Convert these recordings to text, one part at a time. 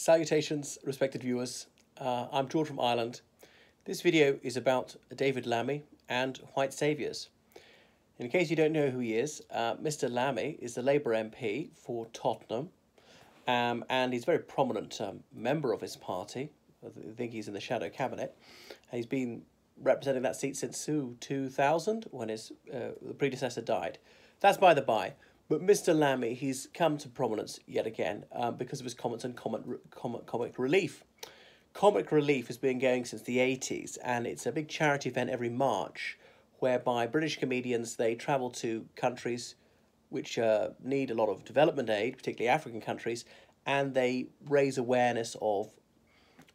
Salutations, respected viewers. I'm George from Ireland. This video is about David Lammy and white saviours. In case you don't know who he is, Mr. Lammy is the Labour MP for Tottenham, and he's a very prominent member of his party. I think he's in the shadow cabinet. And he's been representing that seat since 2000, when his the predecessor died. That's by the by. But Mr. Lammy, he's come to prominence yet again because of his comments on comic relief. Comic relief has been going since the 80s, and it's a big charity event every March whereby British comedians, they travel to countries which need a lot of development aid, particularly African countries, and they raise awareness of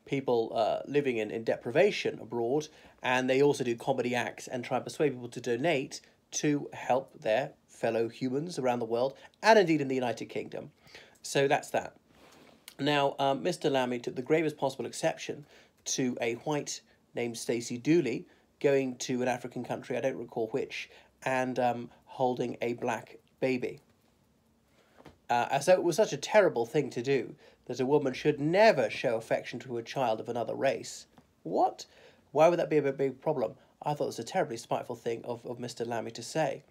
people living in deprivation abroad, and they also do comedy acts and try and persuade people to donate to help their fellow humans around the world, and indeed in the United Kingdom. So that's that. Now, Mr. Lammy took the gravest possible exception to a white named Stacey Dooley going to an African country, I don't recall which, and holding a black baby. So it was such a terrible thing to do that a woman should never show affection to a child of another race. What? Why would that be a big problem? I thought it was a terribly spiteful thing of Mr. Lammy to say.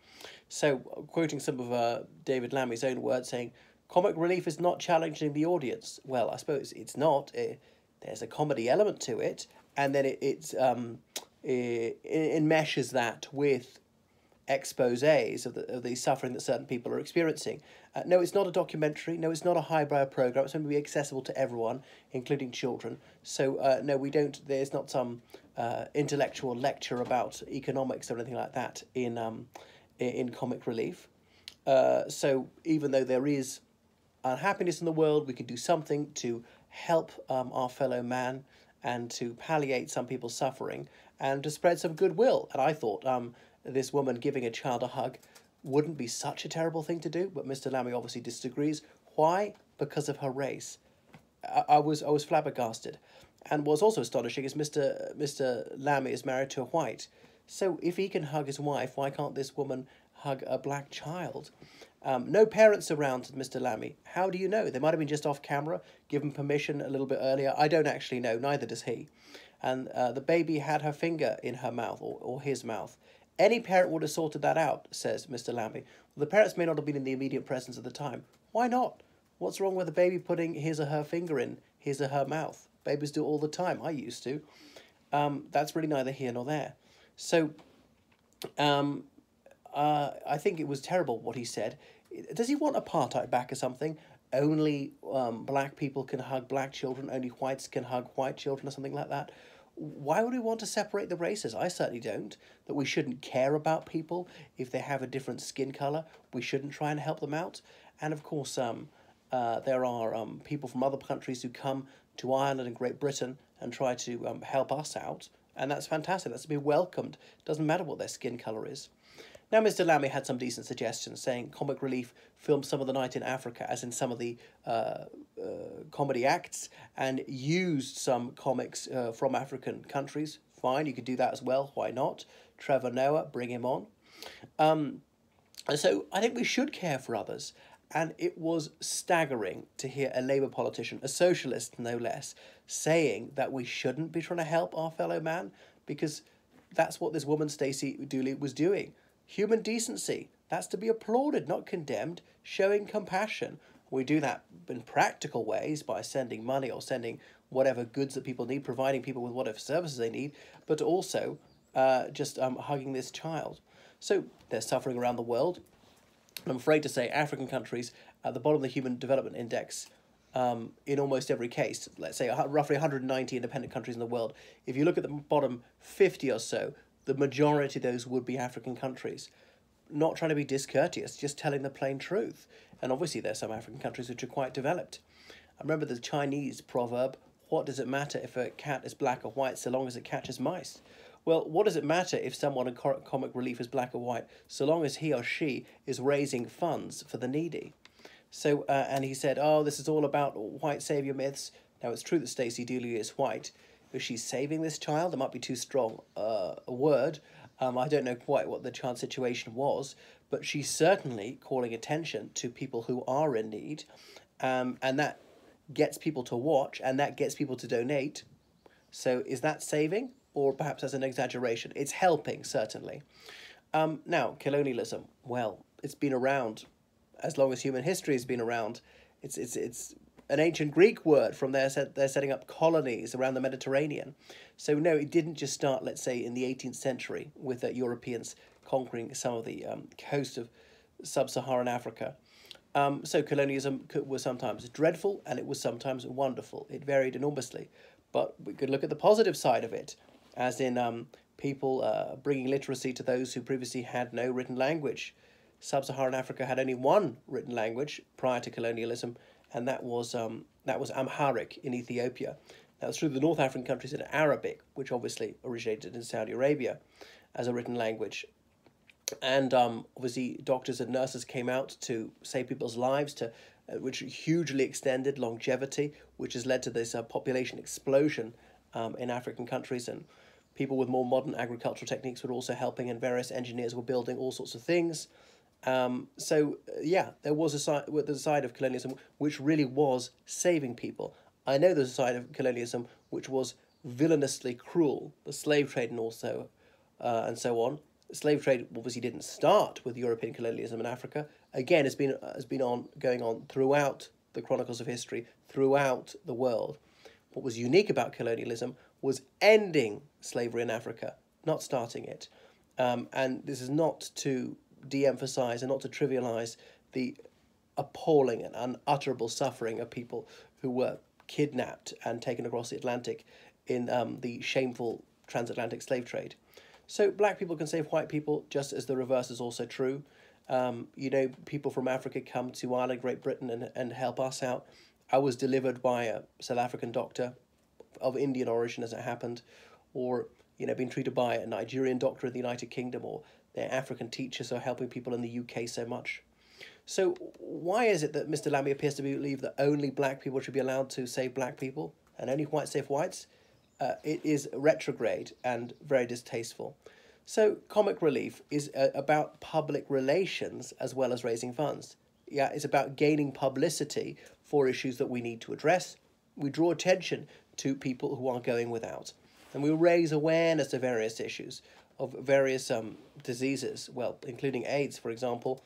So, quoting some of David Lammy's own words, saying, "Comic relief is not challenging the audience." Well, I suppose it's not. There's a comedy element to it, and then it enmeshes that with exposés of the suffering that certain people are experiencing. No, it's not a documentary. No, it's not a highbrow program. It's going to be accessible to everyone, including children. So, no, we don't. There's not some intellectual lecture about economics or anything like that in comic relief. So, even though there is unhappiness in the world, we can do something to help our fellow man and to palliate some people's suffering and to spread some goodwill. And I thought this woman giving a child a hug wouldn't be such a terrible thing to do, but Mr. Lammy obviously disagrees. Why? Because of her race. I was flabbergasted. And what's also astonishing is Mr. Lammy is married to a white. So if he can hug his wife, why can't this woman hug a black child? No parents around, Mr. Lammy. How do you know? They might have been just off camera, given permission a little bit earlier. I don't actually know, neither does he. And the baby had her finger in her mouth, or his mouth. Any parent would have sorted that out, says Mr. Lammy. Well, the parents may not have been in the immediate presence at the time. Why not? What's wrong with the baby putting his or her finger in his or her mouth? Babies do it all the time. I used to. That's really neither here nor there. So, I think it was terrible what he said. Does he want apartheid back or something? Only black people can hug black children, only whites can hug white children or something like that? Why would we want to separate the races? I certainly don't. That we shouldn't care about people if they have a different skin colour. We shouldn't try and help them out. And of course, there are people from other countries who come to Ireland and Great Britain and try to help us out. And that's fantastic. That's to be welcomed. Doesn't matter what their skin colour is. Now, Mr. Lammy had some decent suggestions, saying comic relief filmed some of the night in Africa, as in some of the comedy acts, and used some comics from African countries. Fine, you could do that as well. Why not? Trevor Noah, bring him on. So I think we should care for others. And it was staggering to hear a Labour politician, a socialist no less, saying that we shouldn't be trying to help our fellow man, because that's what this woman, Stacey Dooley, was doing. Human decency, that's to be applauded, not condemned, showing compassion. We do that in practical ways by sending money or sending whatever goods that people need, providing people with whatever services they need, but also just hugging this child. So they're suffering around the world. I'm afraid to say African countries at the bottom of the Human Development Index in almost every case. Let's say roughly 190 independent countries in the world. If you look at the bottom 50 or so, the majority of those would be African countries. Not trying to be discourteous, just telling the plain truth. And obviously there's some African countries which are quite developed. I remember the Chinese proverb, what does it matter if a cat is black or white so long as it catches mice? Well, what does it matter if someone in comic relief is black or white so long as he or she is raising funds for the needy? So, and he said, oh, this is all about white saviour myths. Now, it's true that Stacey Dooley is white. Is she saving this child? It might be too strong a word. I don't know quite what the child's situation was, but she's certainly calling attention to people who are in need, and that gets people to watch, and that gets people to donate. So is that saving, or perhaps that's an exaggeration? It's helping, certainly. Now, colonialism, well, it's been around as long as human history has been around. It's an ancient Greek word from they're setting up colonies around the Mediterranean. So no, it didn't just start, let's say, in the 18th century with Europeans conquering some of the coast of sub-Saharan Africa. So colonialism was sometimes dreadful and it was sometimes wonderful. It varied enormously. But we could look at the positive side of it, as in people bringing literacy to those who previously had no written language. Sub-Saharan Africa had only one written language prior to colonialism, and that was Amharic in Ethiopia. That was through the North African countries in Arabic, which obviously originated in Saudi Arabia as a written language. And obviously doctors and nurses came out to save people's lives, which hugely extended longevity, which has led to this population explosion in African countries. And people with more modern agricultural techniques were also helping, and various engineers were building all sorts of things. There was the side of colonialism which really was saving people. I know there's a side of colonialism which was villainously cruel, the slave trade and also and so on. The slave trade obviously didn't start with European colonialism in Africa. Again, has been going on throughout the chronicles of history, throughout the world. What was unique about colonialism was ending slavery in Africa, not starting it. And this is not to de-emphasize and not to trivialize the appalling and unutterable suffering of people who were kidnapped and taken across the Atlantic in the shameful transatlantic slave trade. So black people can save white people, just as the reverse is also true. People from Africa come to Ireland, Great Britain, and help us out. I was delivered by a South African doctor of Indian origin, as it happened, or being treated by a Nigerian doctor in the United Kingdom, or their African teachers are helping people in the UK so much. So why is it that Mr. Lammy appears to believe that only black people should be allowed to save black people and only whites save whites? It is retrograde and very distasteful. So comic relief is about public relations as well as raising funds. Yeah, it's about gaining publicity for issues that we need to address. We draw attention to people who are going without. And we raise awareness of various issues, of various diseases, well, including AIDS, for example,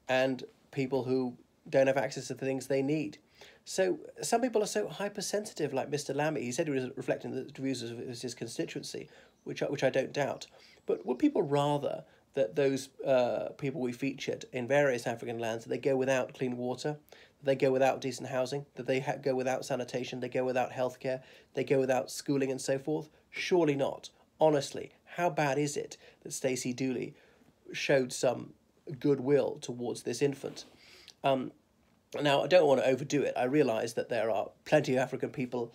and people who don't have access to the things they need. So some people are so hypersensitive, like Mr. Lammy. He said he was reflecting the views of his constituency, which I don't doubt. But would people rather that those people we featured in various African lands, that they go without clean water, that they go without decent housing, that they go without sanitation, they go without healthcare, they go without schooling and so forth? Surely not. Honestly, how bad is it that Stacey Dooley showed some goodwill towards this infant? Now, I don't want to overdo it. I realise that there are plenty of African people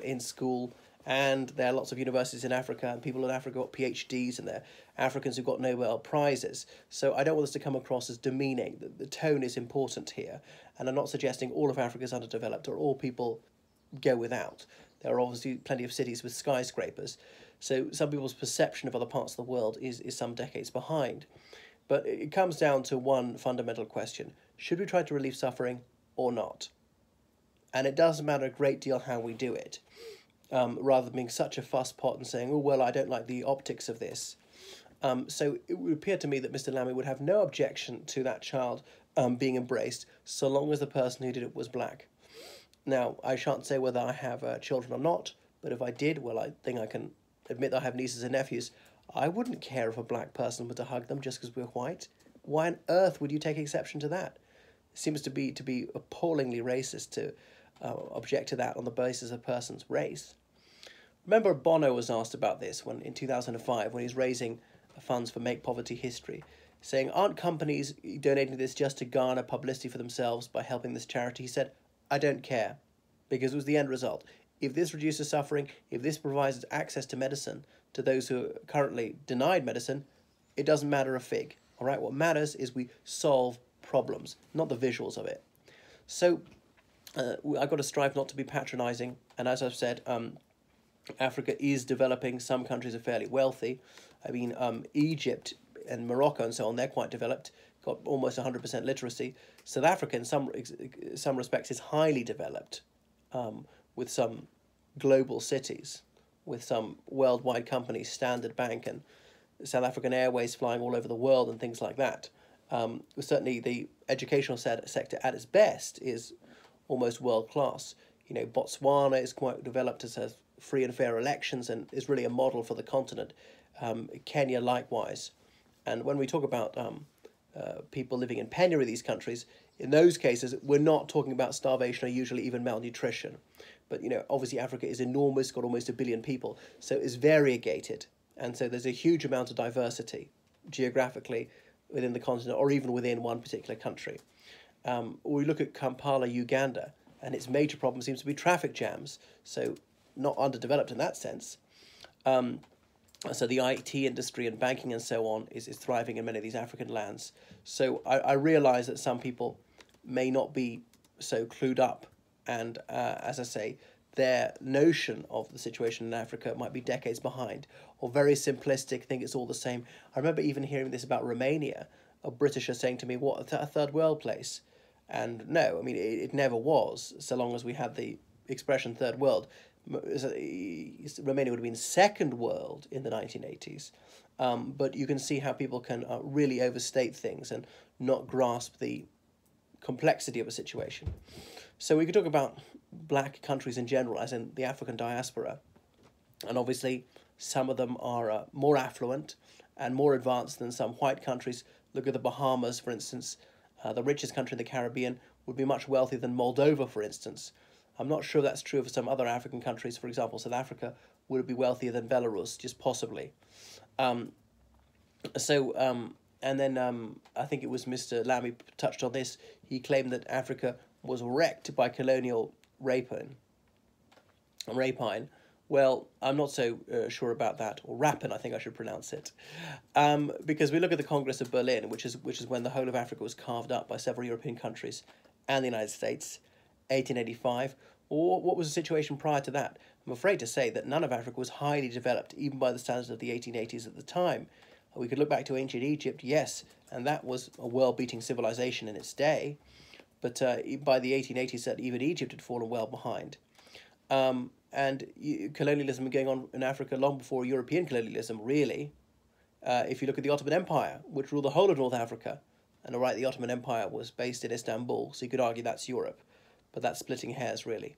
in school, and there are lots of universities in Africa, and people in Africa got PhDs, and there are Africans who've got Nobel Prizes. So I don't want this to come across as demeaning. The tone is important here, and I'm not suggesting all of Africa is underdeveloped or all people go without. There are obviously plenty of cities with skyscrapers. So some people's perception of other parts of the world is some decades behind. But it comes down to one fundamental question. Should we try to relieve suffering or not? And it doesn't matter a great deal how we do it, rather than being such a fuss pot and saying, oh, well, I don't like the optics of this. So it would appear to me that Mr. Lammy would have no objection to that child being embraced, so long as the person who did it was black. Now, I shan't say whether I have children or not, but if I did, well, I think I can admit that I have nieces and nephews. I wouldn't care if a black person were to hug them just because we're white. Why on earth would you take exception to that? It seems to be appallingly racist to object to that on the basis of a person's race. Remember, Bono was asked about this in 2005 when he was raising funds for Make Poverty History, saying, aren't companies donating this just to garner publicity for themselves by helping this charity? He said, I don't care, because it was the end result. If this reduces suffering, if this provides access to medicine to those who are currently denied medicine, it doesn't matter a fig. All right, what matters is we solve problems, not the visuals of it. So I've got to strive not to be patronising, and as I've said, Africa is developing. Some countries are fairly wealthy. I mean, Egypt and Morocco and so on, they're quite developed, got almost 100% literacy. South Africa, in some respects, is highly developed. with some global cities, with some worldwide companies, Standard Bank and South African Airways flying all over the world and things like that. Certainly the educational sector at its best is almost world class. You know, Botswana is quite developed, as has free and fair elections and is really a model for the continent. Kenya likewise. And when we talk about people living in penury in these countries, in those cases, we're not talking about starvation or usually even malnutrition. But, you know, obviously Africa is enormous, got almost 1 billion people, so it's variegated. And so there's a huge amount of diversity geographically within the continent or even within one particular country. We look at Kampala, Uganda, and its major problem seems to be traffic jams, so not underdeveloped in that sense. So the IT industry and banking and so on is thriving in many of these African lands. So I realise that some people may not be so clued up, and as I say, their notion of the situation in Africa might be decades behind, or very simplistic, think it's all the same. I remember even hearing this about Romania, a Britisher saying to me, what, a third world place? And no, I mean, it never was, so long as we had the expression third world. Romania would have been second world in the 1980s. But you can see how people can really overstate things and not grasp the complexity of a situation. So we could talk about black countries in general, as in the African diaspora. And obviously, some of them are more affluent and more advanced than some white countries. Look at the Bahamas, for instance. The richest country in the Caribbean would be much wealthier than Moldova, for instance. I'm not sure that's true for some other African countries. For example, South Africa would be wealthier than Belarus, just possibly. And then I think it was Mr. Lammy touched on this. He claimed that Africa was wrecked by colonial rapine. Well, I'm not so sure about that, or rapine, I think I should pronounce it, because we look at the Congress of Berlin, which is when the whole of Africa was carved up by several European countries and the United States, 1885. Or what was the situation prior to that? I'm afraid to say that none of Africa was highly developed, even by the standards of the 1880s at the time. We could look back to ancient Egypt, yes, and that was a world-beating civilization in its day. But by the 1880s, even Egypt had fallen well behind. And colonialism going on in Africa long before European colonialism, really. If you look at the Ottoman Empire, which ruled the whole of North Africa, and all right, the Ottoman Empire was based in Istanbul, so you could argue that's Europe, but that's splitting hairs, really.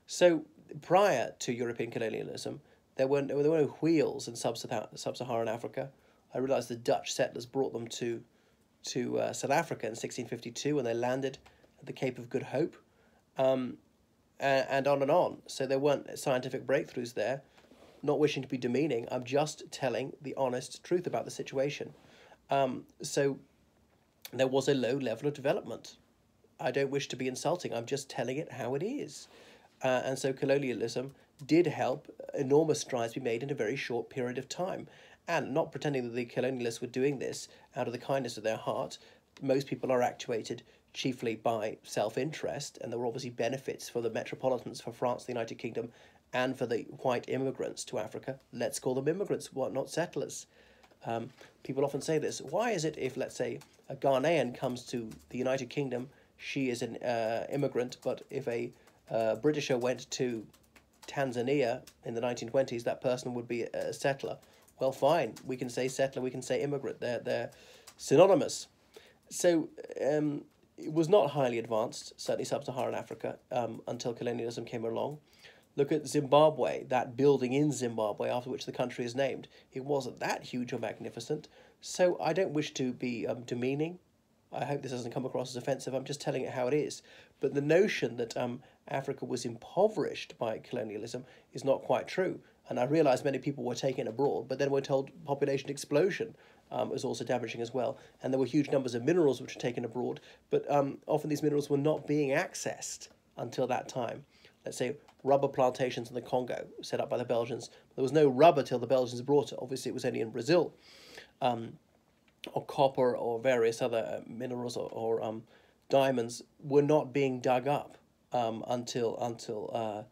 So prior to European colonialism, there were no wheels in sub-Saharan Africa. I realise the Dutch settlers brought them to South Africa in 1652 when they landed at the Cape of Good Hope, and on and on. So there weren't scientific breakthroughs there. Not wishing to be demeaning, I'm just telling the honest truth about the situation. So there was a low level of development. I don't wish to be insulting, I'm just telling it how it is. And so colonialism did help enormous strides be made in a very short period of time. And not pretending that the colonialists were doing this out of the kindness of their heart. Most people are actuated chiefly by self-interest, and there were obviously benefits for the metropolitans, for France, the United Kingdom, and for the white immigrants to Africa. Let's call them immigrants, not settlers. People often say this. Why is it if, let's say, a Ghanaian comes to the United Kingdom, she is an immigrant, but if a Britisher went to Tanzania in the 1920s, that person would be a settler? Well, fine, we can say settler, we can say immigrant, they're synonymous. So it was not highly advanced, certainly sub-Saharan Africa, until colonialism came along. Look at Zimbabwe, that building in Zimbabwe after which the country is named. It wasn't that huge or magnificent, so I don't wish to be demeaning. I hope this doesn't come across as offensive, I'm just telling it how it is. But the notion that Africa was impoverished by colonialism is not quite true. And I realise many people were taken abroad, but then we're told population explosion was also damaging as well. And there were huge numbers of minerals which were taken abroad, but often these minerals were not being accessed until that time. Let's say rubber plantations in the Congo set up by the Belgians. There was no rubber till the Belgians brought it. Obviously, it was only in Brazil. Or copper or various other minerals or diamonds were not being dug up until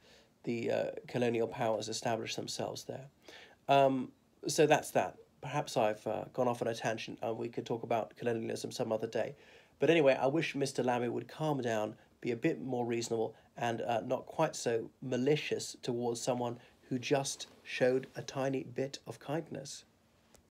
the colonial powers established themselves there. So that's that. Perhaps I've gone off on a tangent and we could talk about colonialism some other day. But anyway, I wish Mr. Lammy would calm down, be a bit more reasonable and not quite so malicious towards someone who just showed a tiny bit of kindness.